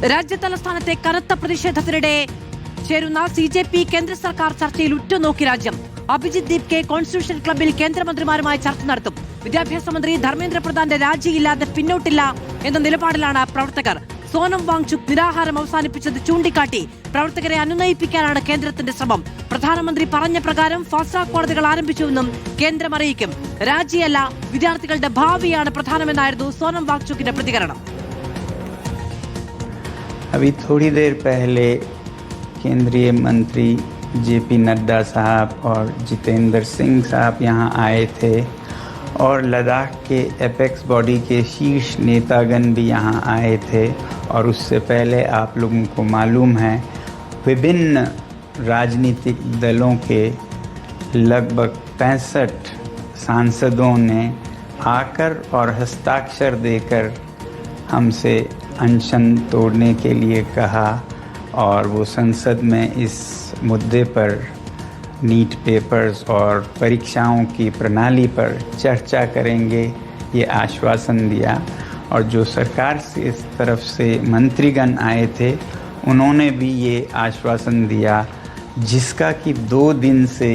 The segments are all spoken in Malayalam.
രാജ്യതലസ്ഥാനത്തെ കനത്ത പ്രതിഷേധത്തിനിടെ ചേരുന്ന CJP കേന്ദ്ര സർക്കാർ ചർച്ചയിൽ ഉറ്റുനോക്കി രാജ്യം. അഭിജിത് ദീപ് കെ കോൺസ്റ്റിറ്റ്യൂഷൻ ക്ലബ്ബിൽ കേന്ദ്രമന്ത്രിമാരുമായി ചർച്ച നടത്തും. വിദ്യാഭ്യാസ മന്ത്രി ധർമ്മേന്ദ്ര പ്രധാന്റെ രാജിയില്ലാതെ പിന്നോട്ടില്ല എന്ന നിലപാടിലാണ് പ്രവർത്തകർ. സോനം വാങ്ചുക് നിരാഹാരം അവസാനിപ്പിച്ചത് ചൂണ്ടിക്കാട്ടി പ്രവർത്തകരെ അനുനയിപ്പിക്കാനാണ് കേന്ദ്രത്തിന്റെ ശ്രമം. പ്രധാനമന്ത്രി പറഞ്ഞ പ്രകാരം ഫാസ്റ്റ് ട്രാക്ക് കോടതികൾ ആരംഭിച്ചുവെന്നും കേന്ദ്രം അറിയിക്കും. രാജിയല്ല, വിദ്യാർത്ഥികളുടെ ഭാവിയാണ് പ്രധാനമെന്നായിരുന്നു സോനം വാങ്ചുക്കിന്റെ പ്രതികരണം. अभी थोड़ी देर पहले केंद्रीय मंत्री JP नड्डा साहब और जितेंद्र सिंह साहब यहाँ आए थे और लद्दाख के एपेक्स बॉडी के शीर्ष नेतागण भी यहाँ आए थे। और उससे पहले आप लोगों को मालूम है विभिन्न राजनीतिक दलों के लगभग 65 सांसदों ने आकर और हस्ताक्षर देकर हमसे अनशन तोड़ने के लिए कहा और वो संसद में इस मुद्दे पर नीट पेपर्स और परीक्षाओं की प्रणाली पर चर्चा करेंगे, ये आश्वासन दिया। और जो सरकार से इस तरफ से मंत्रीगण आए थे उन्होंने भी ये आश्वासन दिया, जिसका कि 2 दिन से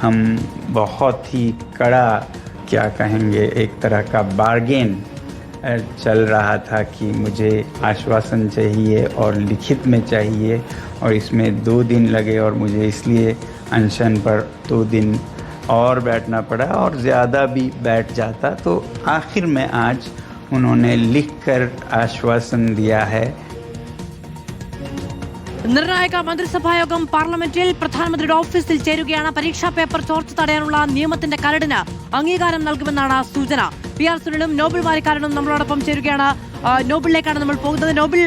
हम बहुत ही कड़ा क्या कहेंगे एक तरह का बार्गेन चल रहा था कि मुझे आश्वासन चाहिए और लिखित में चाहिए, और इसमें 2 दिन लगे और मुझे इसलिए अनशन पर 2 दिन और बैठना पड़ा और ज़्यादा भी बैठ जाता। तो आखिर में आज उन्होंने लिखकर आश्वासन दिया है। നിർണായക മന്ത്രിസഭായോഗം പാർലമെന്റിൽ പ്രധാനമന്ത്രിയുടെ ഓഫീസിൽ ചേരുകയാണ്. പരീക്ഷാ പേപ്പർ ചോർച്ച തടയാനുള്ള നിയമത്തിന്റെ കരടിന് അംഗീകാരം നൽകുമെന്നാണ് സൂചന. PR സുനിലും നോബിൾ വാരിക്കാരനും നമ്മളോടൊപ്പം ചേരുകയാണ്. നോബിളിലേക്കാണ് നമ്മൾ പോകുന്നത്. നോബിൾ,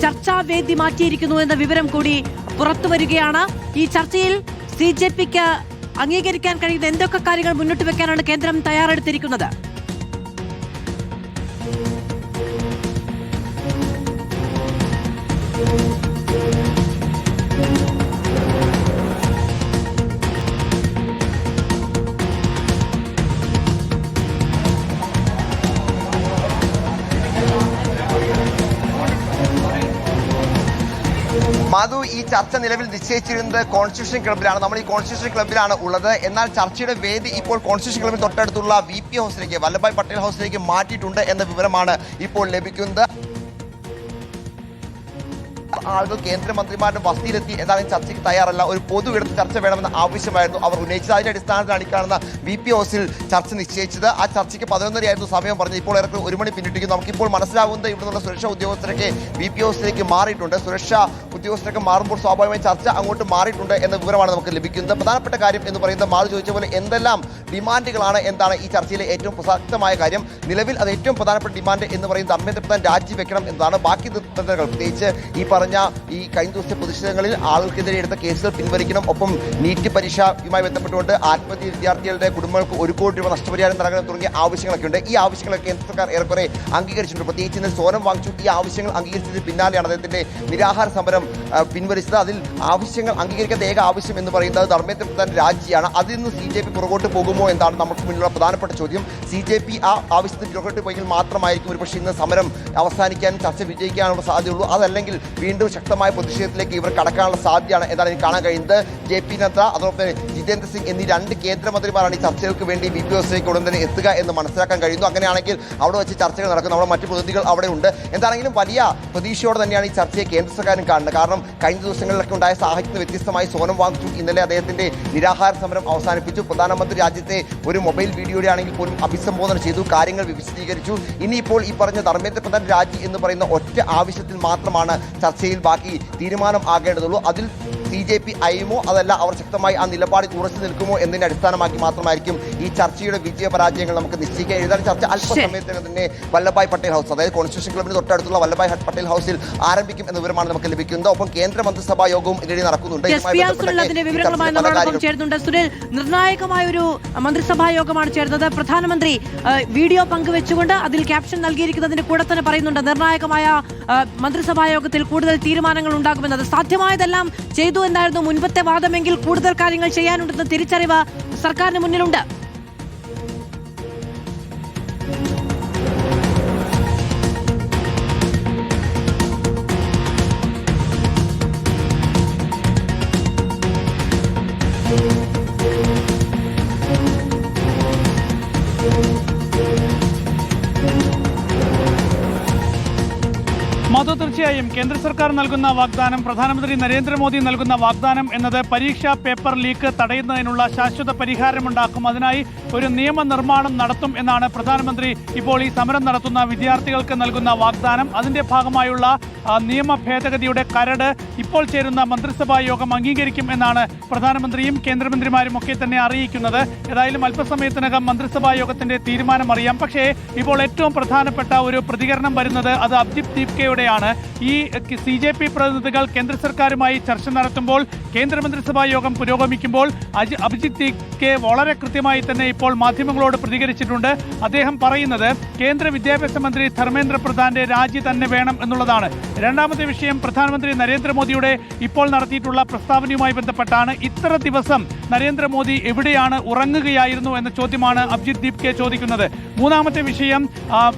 ചർച്ചാവേദി മാറ്റിയിരിക്കുന്നു എന്ന വിവരം കൂടി പുറത്തു വരികയാണ്. ഈ ചർച്ചയിൽ CJPക്ക് അംഗീകരിക്കാൻ കഴിയുന്ന എന്തൊക്കെ കാര്യങ്ങൾ മുന്നോട്ട് വെക്കാനാണ് കേന്ദ്രം തയ്യാറെടുത്തിരിക്കുന്നത്? മാധു, ഈ ചർച്ച നിലവിൽ നിശ്ചയിച്ചിരുന്നത് കോൺസ്റ്റിറ്റ്യൂഷൻ ക്ലബ്ബിലാണ്. നമ്മൾ ഈ കോൺസ്റ്റിറ്റ്യൂഷൻ ക്ലബ്ബിലാണ് ഉള്ളത്. എന്നാൽ ചർച്ചയുടെ വേദി ഇപ്പോൾ കോൺസ്റ്റിറ്റ്യൂഷൻ ക്ലബ്ബിന് തൊട്ടടുത്തുള്ള VP ഹൗസിലേക്ക്, വല്ലഭായ് പട്ടേൽ ഹൗസിലേക്ക് മാറ്റിയിട്ടുണ്ട് എന്ന വിവരമാണ് ഇപ്പോൾ ലഭിക്കുന്നത്. ആളുകൾ കേന്ദ്രമന്ത്രിമാരുടെ വസതിയിലെത്തി എന്നാലും ചർച്ചയ്ക്ക് തയ്യാറല്ല. ഒരു പൊതു ഇടത്ത് ചർച്ച വേണമെന്ന ആവശ്യമായിരുന്നു അവർ ഉന്നയിച്ചത്. അതിന്റെ അടിസ്ഥാനത്തിലാണ് കാണുന്ന VP ഹൗസിൽ ചർച്ച നിശ്ചയിച്ചത്. ആ ചർച്ചയ്ക്ക് 11:30 ആയിരുന്നു സമയം പറഞ്ഞത്. ഇപ്പോൾ ഏറെക്കുറെ 1 മണി പിന്നിട്ടിരിക്കുന്നു. നമുക്കിപ്പോൾ മനസ്സിലാവുന്നത് ഇവിടെ നിന്നുള്ള സുരക്ഷാ ഉദ്യോഗസ്ഥരൊക്കെ VP ഹൗസിലേക്ക് മാറിയിട്ടുണ്ട്. സുരക്ഷാ ഉദ്യോഗസ്ഥരൊക്കെ മാറുമ്പോൾ സ്വാഭാവികമായി ചർച്ച അങ്ങോട്ട് മാറിയിട്ടുണ്ട് എന്ന വിവരമാണ് നമുക്ക് ലഭിക്കുന്നത്. പ്രധാനപ്പെട്ട കാര്യം എന്ന് പറയുന്നത് മാറി ചോദിച്ച പോലെ എന്തെല്ലാം ഡിമാൻഡുകളാണ്, എന്താണ് ഈ ചർച്ചയിലെ ഏറ്റവും പ്രസക്തമായ കാര്യം? നിലവിൽ അത് ഏറ്റവും പ്രധാനപ്പെട്ട ഡിമാൻഡ് എന്ന് പറയുന്നത് ധർമ്മേന്ദ്ര പ്രധാൻ രാജിവെക്കണം എന്നതാണ്. ബാക്കി നിർദ്ദേശങ്ങൾ, പ്രത്യേകിച്ച് ഈ പറഞ്ഞ ഈ കഴിഞ്ഞ ദിവസത്തെ പ്രതിഷേധങ്ങളിൽ ആളുകൾക്കെതിരെ എടുത്ത കേസുകൾ പിൻവലിക്കണം. ഒപ്പം നീറ്റ് പരീക്ഷയുമായി ബന്ധപ്പെട്ടുകൊണ്ട് ആത്മഹത്യ വിദ്യാർത്ഥികളുടെ കുടുംബങ്ങൾക്ക് 1 കോടി രൂപ നഷ്ടപരിഹാരം നൽകണം തുടങ്ങിയ ആവശ്യങ്ങളൊക്കെ ഉണ്ട്. ഈ ആവശ്യങ്ങളൊക്കെ കേന്ദ്ര സർക്കാർ ഏറെക്കുറെ അംഗീകരിച്ചിട്ടുണ്ട്. പ്രത്യേകിച്ച് ഇന്ന് സോനം വാങ്ചുക് ഈ ആവശ്യങ്ങൾ അംഗീകരിച്ചതിന് പിന്നാലെയാണ് അദ്ദേഹത്തിന്റെ നിരാഹാര സമരം പിൻവലിച്ചത്. അതിൽ ആവശ്യങ്ങൾ അംഗീകരിക്കാത്ത ഏക ആവശ്യം എന്ന് പറയുന്നത് ധർമ്മേന്ദ്ര പ്രധാൻ രാജിയാണ്. അതിൽ നിന്ന് CJP പുറകോട്ട് പോകുമോ എന്നാണ് നമുക്ക് മുന്നിലുള്ള പ്രധാനപ്പെട്ട ചോദ്യം. CJP ആ ആവശ്യത്തിന് പുറകോട്ട് പോയെങ്കിൽ മാത്രമായിരിക്കും ഒരുപക്ഷെ ഇന്ന് സമരം അവസാനിക്കാനും ചർച്ച വിജയിക്കാനുള്ള സാധ്യതയുള്ളൂ. അതല്ലെങ്കിൽ വീണ്ടും ശക്തമായ പ്രതിഷേധത്തിലേക്ക് ഇവർ കടക്കാനുള്ള സാധ്യതയാണ് എന്നാണ് എനിക്ക് കാണാൻ കഴിയുന്നത്. JP നദ്ദ അതോടൊപ്പം ജിതേന്ദ്ര സിംഗ് എന്നീ 2 കേന്ദ്രമന്ത്രിമാരാണ് ഈ ചർച്ചകൾക്ക് വേണ്ടി VP ഹൗസിലേക്ക് ഉടൻ തന്നെ എത്തുക എന്ന് മനസ്സിലാക്കാൻ കഴിയുന്നു. അങ്ങനെയാണെങ്കിൽ അവിടെ വെച്ച് ചർച്ചകൾ നടക്കും. നമ്മുടെ മറ്റു പ്രതിനിധികൾ അവിടെ ഉണ്ട്. എന്താണെങ്കിലും വലിയ പ്രതീക്ഷയോടെ തന്നെയാണ് ഈ ചർച്ചയെ കേന്ദ്ര സർക്കാരും കാണുന്നത്. കാരണം കഴിഞ്ഞ ദിവസങ്ങളിലൊക്കെ ഉണ്ടായ സാഹചര്യത്തിന് വ്യത്യസ്തമായി സോനം വാങ്ചുക് ഇന്നലെ അദ്ദേഹത്തിന്റെ നിരാഹാര സമരം അവസാനിപ്പിച്ചു. പ്രധാനമന്ത്രി രാജ്യത്തെ ഒരു മൊബൈൽ വീഡിയോയുടെ ആണെങ്കിൽ പോലും അഭിസംബോധന ചെയ്തു, കാര്യങ്ങൾ വിശദീകരിച്ചു. ഇനിയിപ്പോൾ ഈ പറഞ്ഞ ധർമ്മേന്ദ്ര പ്രധാൻ രാജി എന്ന് പറയുന്ന ഒറ്റ ആവശ്യത്തിൽ മാത്രമാണ് ചർച്ചയിൽ ബാക്കി തീരുമാനം ആകേണ്ടതുള്ളൂ. അതിൽ CJP അയുമോ അതല്ല അവർ ശക്തമായി ആ നിലപാടിൽ ഉറച്ചു നിൽക്കുമോ എന്നതിനെ അടിസ്ഥാനമാക്കി മാത്രമായിരിക്കും ഈ ചർച്ചയുടെ വിജയപരാജയങ്ങൾ നമുക്ക് നിശ്ചയിക്കാൻ. ഏതായാലും ചർച്ച അല്പസമയത്തിന് തന്നെ വല്ലഭായ് പട്ടേൽ ഹൗസ്, അതായത് കോൺസ്റ്റിറ്റ്യൂഷൻ ക്ലബിന് തൊട്ടടുത്തുള്ള വല്ലഭായ് പട്ടേൽ ഹൗസിൽ ആരംഭിക്കും എന്ന വിവരമാണ് നമുക്ക് ലഭിക്കുന്നത്. ഒപ്പം കേന്ദ്ര മന്ത്രിസഭാ യോഗവും ഇതിനിടെ നടക്കുന്നുണ്ട്. സുനിൽ, നിർണായകമായ ഒരു മന്ത്രിസഭാ യോഗമാണ് ചേർന്നത്. പ്രധാനമന്ത്രി വീഡിയോ പങ്കുവെച്ചുകൊണ്ട് അതിൽ ക്യാപ്ഷൻ നൽകിയിരിക്കുന്നതിന്റെ കൂടെ തന്നെ പറയുന്നുണ്ട് നിർണായകമായ മന്ത്രിസഭാ യോഗത്തിൽ കൂടുതൽ തീരുമാനങ്ങൾ ഉണ്ടാകുമെന്നത്. സാധ്യമായതെല്ലാം ചെയ്തു എന്നായിരുന്നു മുൻപത്തെ വാദമെങ്കിൽ കൂടുതൽ കാര്യങ്ങൾ ചെയ്യാനുണ്ടെന്ന തിരിച്ചറിവ് സർക്കാരിന് മുന്നിലുണ്ട്. തീർച്ചയായും കേന്ദ്ര സർക്കാർ നൽകുന്ന വാഗ്ദാനം, പ്രധാനമന്ത്രി നരേന്ദ്രമോദി നൽകുന്ന വാഗ്ദാനം എന്നത് പരീക്ഷാ പേപ്പർ ലീക്ക് തടയുന്നതിനുള്ള ശാശ്വത പരിഹാരമുണ്ടാക്കും. അതിനായി ഒരു നിയമനിർമ്മാണം നടത്തും എന്നാണ് പ്രധാനമന്ത്രി ഇപ്പോൾ ഈ സമരം നടത്തുന്ന വിദ്യാർത്ഥികൾക്ക് നൽകുന്ന വാഗ്ദാനം. അതിന്റെ ഭാഗമായുള്ള നിയമ ഭേദഗതിയുടെ കരട് ഇപ്പോൾ ചേരുന്ന മന്ത്രിസഭാ യോഗം അംഗീകരിക്കും എന്നാണ് പ്രധാനമന്ത്രിയും കേന്ദ്രമന്ത്രിമാരും ഒക്കെ തന്നെ അറിയിക്കുന്നത്. ഏതായാലും അല്പസമയത്തിനകം മന്ത്രിസഭാ യോഗത്തിന്റെ തീരുമാനം അറിയാം. പക്ഷേ ഇപ്പോൾ ഏറ്റവും പ്രധാനപ്പെട്ട ഒരു പ്രതികരണം വരുന്നത് അത് അഭിജിത് ദീപ്കയുടെയാണ്. ഈ CJP പ്രതിനിധികൾ കേന്ദ്ര സർക്കാരുമായി ചർച്ച നടത്തുമ്പോൾ, കേന്ദ്രമന്ത്രിസഭാ യോഗം പുരോഗമിക്കുമ്പോൾ അഭിജിത് ദീപ്കെ വളരെ കൃത്യമായി തന്നെ ഇപ്പോൾ മാധ്യമങ്ങളോട് പ്രതികരിച്ചിട്ടുണ്ട്. അദ്ദേഹം പറയുന്നത് കേന്ദ്ര വിദ്യാഭ്യാസ മന്ത്രി ധർമ്മേന്ദ്ര പ്രധാന്റെ രാജി തന്നെ വേണം എന്നുള്ളതാണ്. രണ്ടാമത്തെ വിഷയം പ്രധാനമന്ത്രി നരേന്ദ്രമോദിയുടെ ഇപ്പോൾ നടത്തിയിട്ടുള്ള പ്രസ്താവനയുമായി ബന്ധപ്പെട്ടാണ്. ഇത്ര ദിവസം നരേന്ദ്രമോദി എവിടെയാണ്, ഉറങ്ങുകയായിരുന്നു എന്ന ചോദ്യമാണ് അഭിജിത് ദീപ്കെ ചോദിക്കുന്നത്. മൂന്നാമത്തെ വിഷയം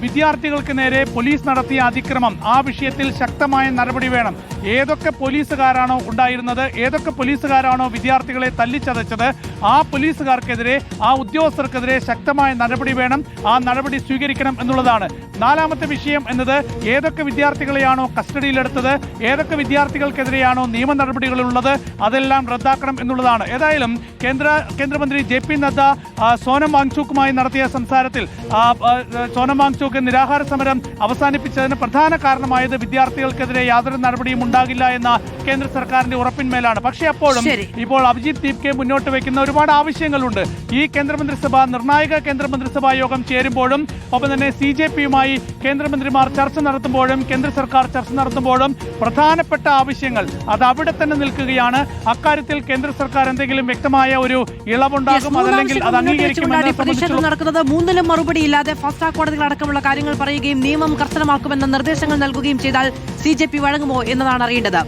വിദ്യാർത്ഥികൾക്ക് നേരെ പോലീസ് നടത്തിയ അതിക്രമം. ആ വിഷയത്തിൽ ശക്തമായ നടപടി വേണം. ഏതൊക്കെ പോലീസുകാരാണോ ഉണ്ടായിരുന്നത്, ഏതൊക്കെ പോലീസുകാരാണോ വിദ്യാർത്ഥികളെ തല്ലിച്ചതച്ചത്, ആ പോലീസുകാർക്കെതിരെ, ആ ഉദ്യോഗസ്ഥർക്കെതിരെ ശക്തമായ നടപടി വേണം. ആ നടപടി സ്വീകരിക്കണം എന്നുള്ളതാണ്. നാലാമത്തെ വിഷയം എന്നത് ഏതൊക്കെ വിദ്യാർത്ഥികളെയാണോ കസ്റ്റഡിയിലെടുത്തത്, ഏതൊക്കെ വിദ്യാർത്ഥികൾക്കെതിരെയാണോ നിയമ നടപടികളുള്ളത്, അതെല്ലാം റദ്ദാക്കണം എന്നുള്ളതാണ്. ഏതായാലും കേന്ദ്രമന്ത്രി JP നദ്ദ സോനം വാങ്ചുക്കുമായി നടത്തിയ സംസാരത്തിൽ സോനം വാങ്ചുക്ക് നിരാഹാര സമരം അവസാനിപ്പിച്ചതിന് പ്രധാന കാരണമായത് വിദ്യാർത്ഥികൾക്കെതിരെ യാതൊരു നടപടിയും ഉണ്ടാകില്ല എന്ന കേന്ദ്ര സർക്കാരിന്റെ ഉറപ്പിന്മേലാണ്. പക്ഷേ അപ്പോഴും ഇപ്പോൾ അഭിജിത് ദീപ്കെ മുന്നോട്ട് വയ്ക്കുന്ന ഒരുപാട് ആവശ്യങ്ങളുണ്ട്. ഈ നിർണായക കേന്ദ്രമന്ത്രിസഭാ യോഗം ചേരുമ്പോഴും ഒപ്പം തന്നെ CJPയുമായി കേന്ദ്രമന്ത്രിമാർ ചർച്ച നടത്തുമ്പോഴും കേന്ദ്ര സർക്കാർ ചർച്ച നടത്തുമ്പോഴും പ്രധാനപ്പെട്ട ആവശ്യങ്ങൾ അത് അവിടെ തന്നെ നിൽക്കുകയാണ്. അക്കാര്യത്തിൽ കേന്ദ്ര സർക്കാർ എന്തെങ്കിലും വ്യക്തമായ ഒരു ഇളവുണ്ടാകും, അതല്ലെങ്കിൽ അത് അംഗീകരിക്കുമെന്ന് പ്രതിഷേധം നടക്കുന്നത് മൂന്നിലും മറുപടിയില്ലാതെ ഫാസ്റ്റ് ട്രാക്ക് കോടതികളടക്കമുള്ള കാര്യങ്ങൾ പറയുകയും നിയമം കർശനമാക്കുമെന്ന നിർദ്ദേശങ്ങൾ നൽകുകയും ചെയ്താൽ CJP വഴങ്ങുമോ എന്നതാണ് അറിയേണ്ടത്.